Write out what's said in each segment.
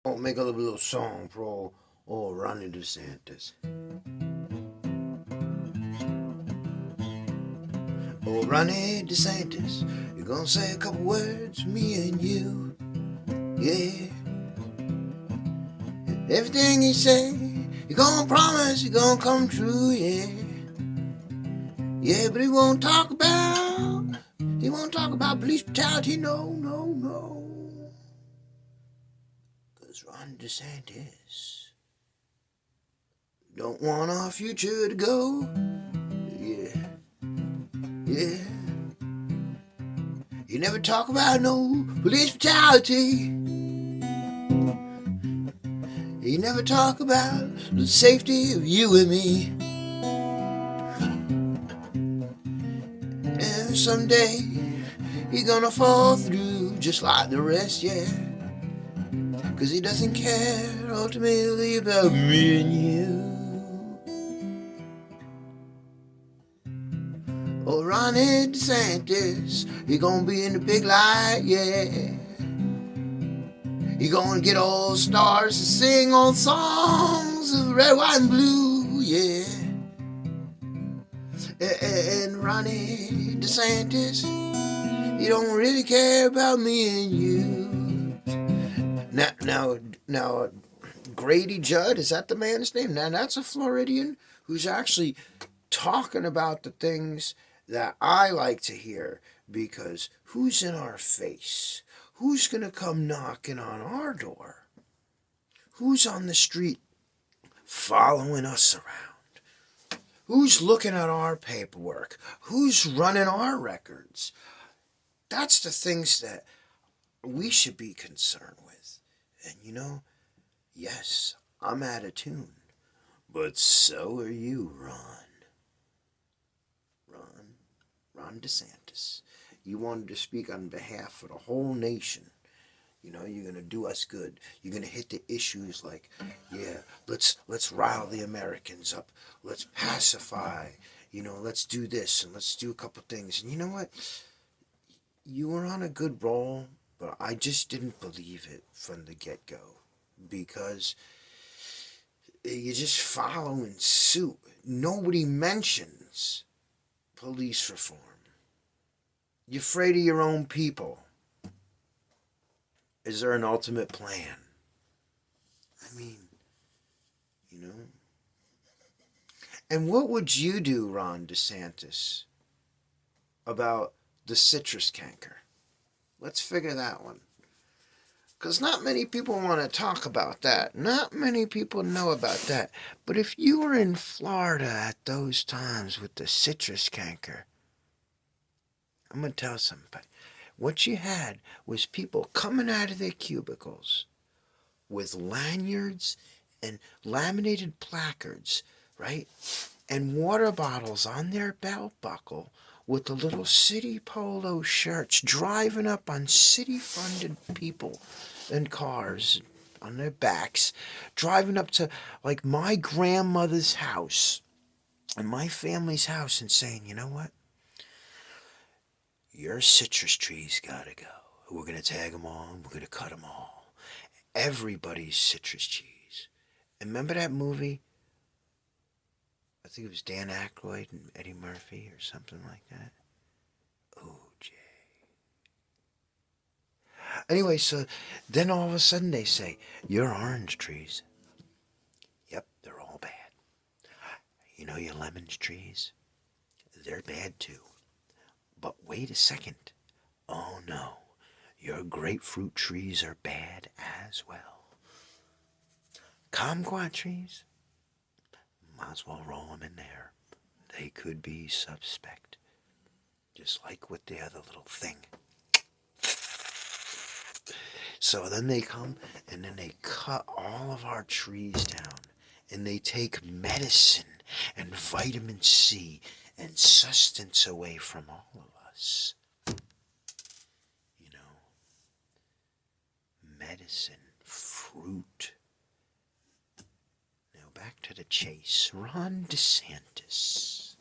I'll make a little song for old Ronnie DeSantis. Oh, Ronnie DeSantis, you're gonna say a couple words, me and you. Yeah. Everything he say, you gonna promise, you gonna come true, yeah. Yeah, but he won't talk about police brutality, no, no, no. Cause Ron DeSantis don't want our future to go. Yeah, yeah. You never talk about no police brutality. You never talk about the safety of you and me. And someday he's gonna fall through just like the rest, yeah. Cause he doesn't care ultimately about me and you. Oh, Ronnie DeSantis, he gonna be in the big light, yeah. He gonna get all stars to sing old songs of red, white, and blue, yeah. And Ronnie DeSantis, he don't really care about me and you. Now, Grady Judd, is that the man's name? Now, that's a Floridian who's actually talking about the things that I like to hear, because who's in our face? Who's going to come knocking on our door? Who's on the street following us around? Who's looking at our paperwork? Who's running our records? That's the things that we should be concerned with. And yes, I'm out of tune. But so are you, Ron DeSantis. You wanted to speak on behalf of the whole nation. You're going to do us good. You're going to hit the issues like, yeah, let's rile the Americans up. Let's pacify. Let's do this and let's do a couple things. And you know what? You were on a good roll, but I just didn't believe it from the get-go, because you're just following suit. Nobody mentions police reform. You're afraid of your own people. Is there an ultimate plan? I mean, you know. And what would you do, Ron DeSantis, about the citrus canker? Let's figure that one. Because not many people want to talk about that. Not many people know about that. But if you were in Florida at those times with the citrus canker, I'm going to tell somebody. What you had was people coming out of their cubicles with lanyards and laminated placards, right? And water bottles on their belt buckle with the little city polo shirts, driving up on city-funded people and cars on their backs, driving up to like my grandmother's house and my family's house and saying, you know what? Your citrus trees gotta go. We're gonna tag them all. We're gonna cut them all. Everybody's citrus trees. And remember that movie? I think it was Dan Aykroyd and Eddie Murphy or something like that. Oh, Jay. Anyway, so then all of a sudden they say, your orange trees. Yep, they're all bad. Your lemon trees? They're bad too. But wait a second. Oh no, your grapefruit trees are bad as well. Kumquat trees? Might as well roll them in there. They could be suspect. Just like with the other little thing. So then they come and then they cut all of our trees down. And they take medicine and vitamin C and sustenance away from all of us. Medicine, fruit. Now back to the chase. Ron DeSantis.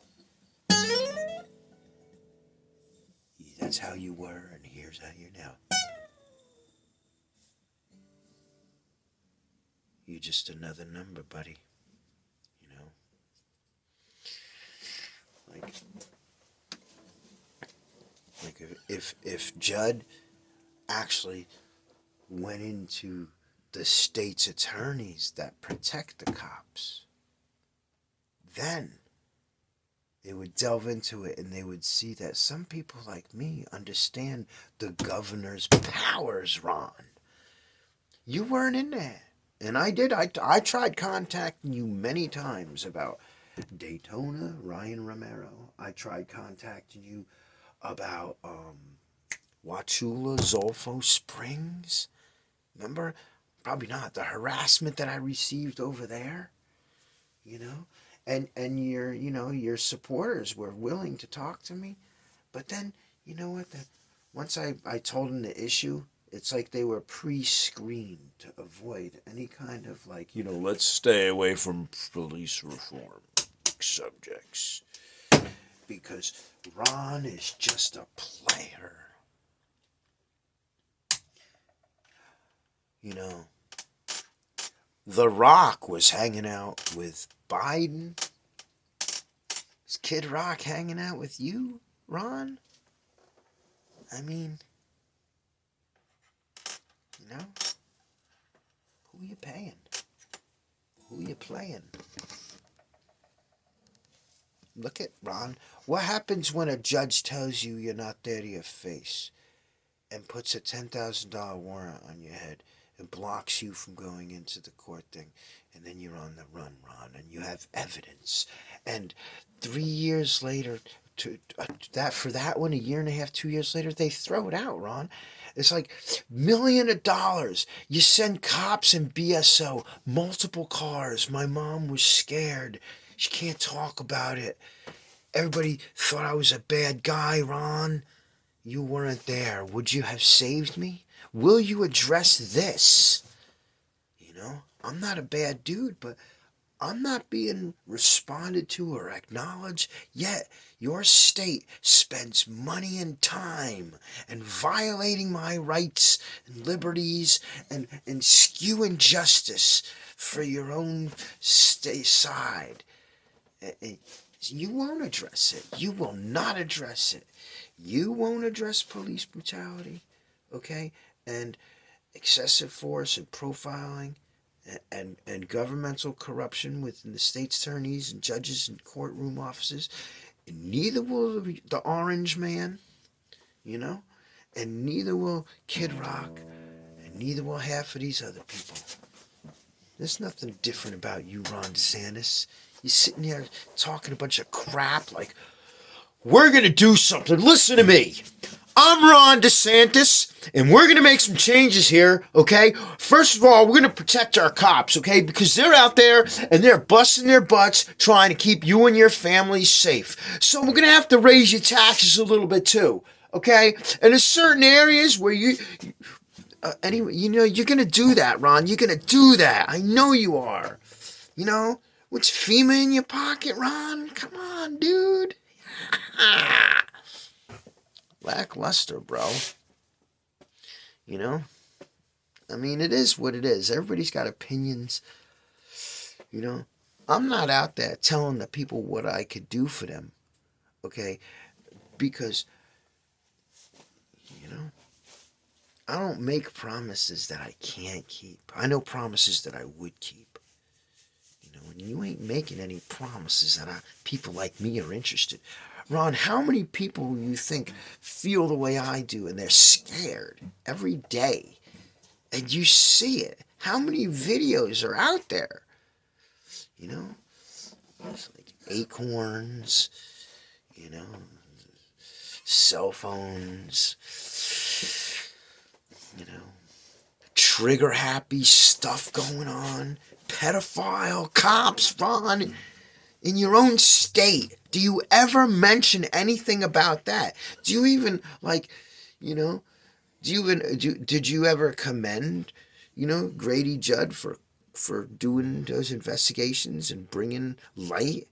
That's how you were, and here's how you're now. you're just another number, buddy. You know, like if Judd actually went into the state's attorneys that protect the cops, then they would delve into it and they would see that some people like me understand the governor's powers, Ron. You weren't in there. And I did. I tried contacting you many times about Daytona, Ryan Romero. I tried contacting you about Wauchula, Zolfo Springs. Remember? Probably not. The harassment that I received over there. You know? And your supporters were willing to talk to me. But then, you know what? Once I told them the issue, it's like they were pre-screened to avoid any kind of like, let's stay away from police reform subjects. Because Ron is just a player. The Rock was hanging out with Biden. Is Kid Rock hanging out with you, Ron? I mean, who you paying? Who you playing? Look at Ron. What happens when a judge tells you you're not there to your face and puts a $10,000 warrant on your head and blocks you from going into the court thing, and then you're on the run, Ron, and you have evidence, and 3 years later, for that one, a year and a half, 2 years later, they throw it out, Ron. It's like $1,000,000. You send cops and BSO, multiple cars. My mom was scared. She can't talk about it. Everybody thought I was a bad guy, Ron. You weren't there. Would you have saved me? Will you address this? I'm not a bad dude, but I'm not being responded to or acknowledged, yet your state spends money and time and violating my rights and liberties and skewing justice for your own state side. You won't address it. You will not address it. You won't address police brutality, okay? And excessive force and profiling and governmental corruption within the state's attorneys and judges and courtroom offices. And neither will the Orange Man, and neither will Kid Rock, and neither will half of these other people. There's nothing different about you, Ron DeSantis. You're sitting here talking a bunch of crap like, we're going to do something. Listen to me. I'm Ron DeSantis, and we're going to make some changes here, okay? First of all, we're going to protect our cops, okay? Because they're out there, and they're busting their butts trying to keep you and your family safe. So we're going to have to raise your taxes a little bit too, okay? And there's certain areas where you're going to do that, Ron. You're going to do that. I know you are. What's FEMA in your pocket, Ron? Come on, dude. Lackluster, bro. I mean, it is what it is. Everybody's got opinions. I'm not out there telling the people what I could do for them, okay? Because, I don't make promises that I can't keep. I know promises that I would keep. And you ain't making any promises that people like me are interested. Ron, how many people you think feel the way I do and they're scared every day? And you see it. How many videos are out there? It's like acorns, cell phones, trigger happy stuff going on. Pedophile cops, Ron, in your own state. Do you ever mention anything about that? Do you even did you ever commend, Grady Judd for doing those investigations and bringing light?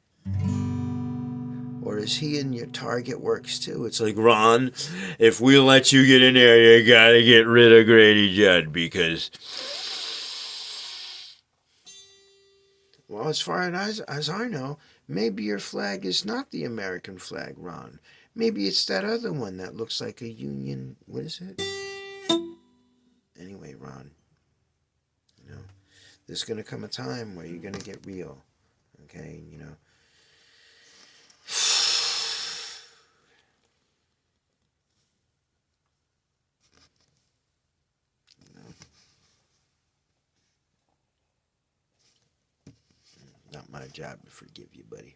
Or is he in your target works too? It's like, Ron, if we let you get in there, you gotta get rid of Grady Judd because Well, as far as I know, maybe your flag is not the American flag, Ron. Maybe it's that other one that looks like a Union. What is it? Anyway, Ron, you know, there's going to come a time where you're going to get real. Okay, you know. You know, not my job to forgive you, buddy.